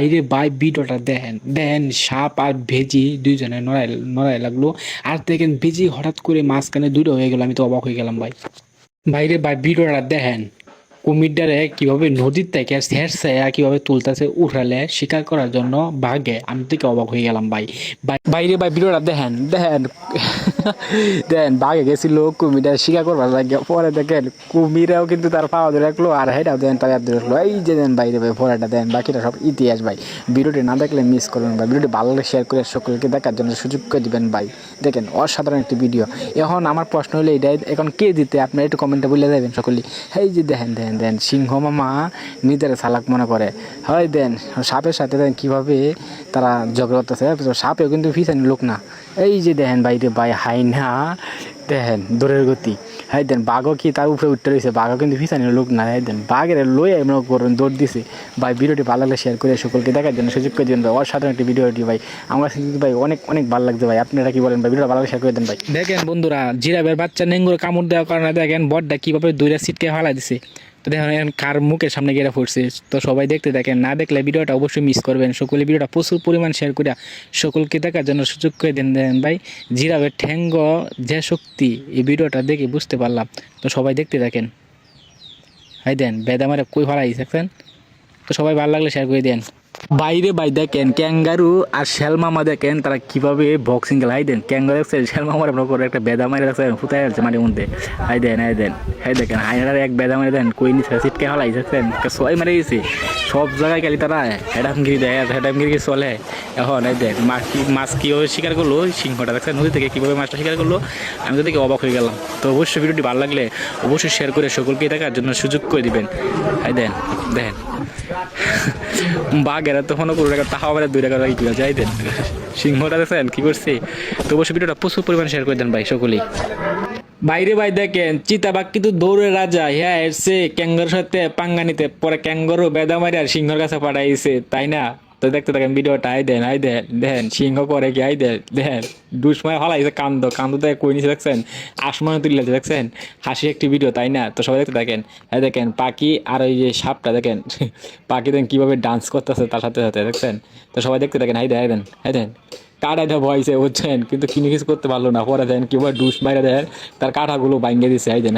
এই রে ভাই ভিডিওটা দেখেন দেখেন সাপ আর ভেজি দুইজনে নড়াই নড়াই লাগলো। আর দেখেন ভেজি হঠাৎ করে মাঝখানে দুটো হয়ে গেল, আমি তো অবাক হয়ে গেলাম ভাই। ভাইরে ভাই ভিডিওটা দেখেন কুমিরটারে কিভাবে নদীর থেকে ছেড়ছে আর কিভাবে তুলতেছে উঠালে শিকার করার জন্য বাঘে, আমি থেকে অবাক হয়ে গেলাম ভাই। বাইরে ভাই ভিডিওটা দেখেন দেখেন দেখেন বাঘে গেছিল কুমিরটা শিকার করবার লাগে, পরে দেখেন কুমিরাও কিন্তু তার পাওয়া ধরে রাখলো আর হেটাও দেন তার ধরে রাখলো। এই যে দেন বাইরে ভাই পরেটা দেন, বাকিটা সব ইতিহাস ভাই। ভিডিওটি না দেখলে মিস করবেন ভাই। ভিডিওটি ভালো লাগলে শেয়ার করে সকলকে দেখার জন্য সুযোগ করে দিবেন ভাই। দেখেন অসাধারণ একটি ভিডিও। এখন আমার প্রশ্ন হলো এইটাই, এখন কে দিতে আপনারা একটু কমেন্টে বলে দেবেন সকলেই। এই যে দেখেন দেখেন দেন সিংহ মামা নিজের চালাক মনে করে, হয় দেন সাপের সাথে দেন কীভাবে তারা ঝগড়া করতেছে। সাপেও কিন্তু ফিসানি লোক না। এই যে দেখেন বাইরে ভাই হাই না দেখেন দৌড়ের গতি। হ্যাঁ দেন বাঘও কি তার উপরে উঠতে রয়েছে, বাঘও কিন্তু ফিসানির লোক না। হ্যাঁ দেন বাঘের লই এমন করুন দৌড় দিছে ভাই। ভিডিওটি ভালো লাগলে শেয়ার করে সকলকে দেখার জন্য সুযোগ করে দিন ভাই। অসাধারণ একটি ভিডিওটি ভাই, আমার কিন্তু ভাই অনেক অনেক ভালো লাগছে ভাই। আপনারা কি বলেন ভাই? ভিডিওটা ভালো লাগলে শেয়ার করে দেন ভাই। দেখেন বন্ধুরা জিরাফের বাচ্চা নেঙ্গুর কামড় দেওয়ার কারণে দেখেন বড়টা কীভাবে দুইটা সিটকে ফালাই দিছে। তো দেখেন এখন কার মুখের সামনে গিয়ে পড়ছে। তো সবাই দেখতে দেখেন, না দেখলে ভিডিওটা অবশ্যই মিস করবেন। সকলে ভিডিওটা প্রচুর পরিমাণ শেয়ার করে সকলকে দেখার জন্য সুযোগ করে দেন দেন ভাই। জিরাফের ঠ্যাঙ্গ যে শক্তি এই ভিডিওটা দেখে বুঝতে পারলাম। তো সবাই দেখতে দেখেন। হাই দেন বেদামারে কই ফালাই দেখছেন। তো সবাই ভালো লাগলে শেয়ার করে দেন। বাইরে ভাই দেখেন ক্যাঙ্গারু আর শ্যালমামা দেখেন তারা কিভাবে বক্সিং খেলে। হাই দেন ক্যাঙ্গারু দেখছেন শ্যালমামার করে একটা বেদা মারে দেখছেন ফুটাই আছে মাটির মধ্যে। হাই দেন হাই দেখেন হাইনার এক বেদা মারে দেন কই নিচ্ছে সিটকে হলাই দেখছেন সবাই মারে গেছে সব জায়গায় খালি তারা হেডামগিরি দেয় হেডামগিরি চলে। এখন এই দেখ মাছ কীভাবে শিকার করলো সিংহটা দেখছেন নদী থেকে কীভাবে মাছটা শিকার করলো, আমি তো দেখে অবাক হয়ে গেলাম। তো অবশ্যই ভিডিওটি ভালো লাগলে অবশ্যই শেয়ার করে সকলকে দেখার জন্য সুযোগ করে দিবেন। হাই দেন দেখেন বাঘেরা তো মনে করুন তাহাও মানে 2 টাকা কি যাই দেন সিংহটা দেখেন কি করছে। তো অবশ্যই ভিডিওটা প্রচুর পরিমাণে শেয়ার করে দেন ভাই সকলেই। বাইরে ভাই দেখেন চিতাবাঘ কিন্তু দৌড়ে রাজা, হ্যাঁ এসছে ক্যাঙ্গারুর সাথে পাঙ্গা নিতে, পরে ক্যাঙ্গারু বেদা মারি আর সিংহর কাছে পাঠাইছে তাই না। তো দেখতে থাকেন ভিডিওটা। আই দেন দেখেন সিংহ করে কি আই দেখেন দুসময় হলাইছে কান্দ কান্দ দেখে কই নিচে দেখছেন আসমানে তুলে দেখছেন হাসি একটি ভিডিও তাই না। তো সবাই দেখতে থাকেন। হ্যাঁ দেখেন পাখি আর ওই যে সাপটা দেখেন পাখি দেখেন কীভাবে ডান্স করতেছে তার সাথে সাথে দেখছেন। তো সবাই দেখতে থাকেন। হাই দেন কাটা ভয়ছে বুঝছেন, কিন্তু কিছু করতে পারলো না। পরে দেন কিভাবে ডুস বাইরে দেন তার কাঁটাগুলো ভাঙ্গে দিচ্ছে। হাই দেন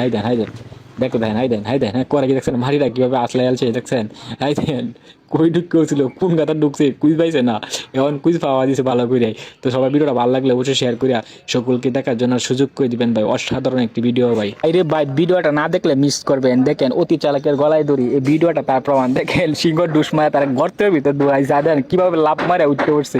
দেখো দেখেন হাই দেন হ্যাঁ করে কি দেখছেন মারিরা কীভাবে আসলে আলছে দেখছেন। হাই দেন কই ঢুকছিল কোন গাতা ঢুকছে কুইজ পাইছে না, এখন কুইজ পাওয়া দিছে ভালো করে। তো সবাই ভিডিওটা ভালো লাগলে অবশ্যই শেয়ার করে সকলকে দেখার জন্য সুযোগ করে দিবেন ভাই। অসাধারণ একটি ভিডিও ভাই। আরে ভাই ভিডিওটা না দেখলে মিস করবেন। দেখেন অতি চালাকের গলায় দড়ি এই ভিডিওটা তার প্রমাণ। দেখেন সিংহ ডুস মারা তার গর্তের ভিতর দৌড়াইছে, দেন কিভাবে লাভ মারে উঠতে উঠছে।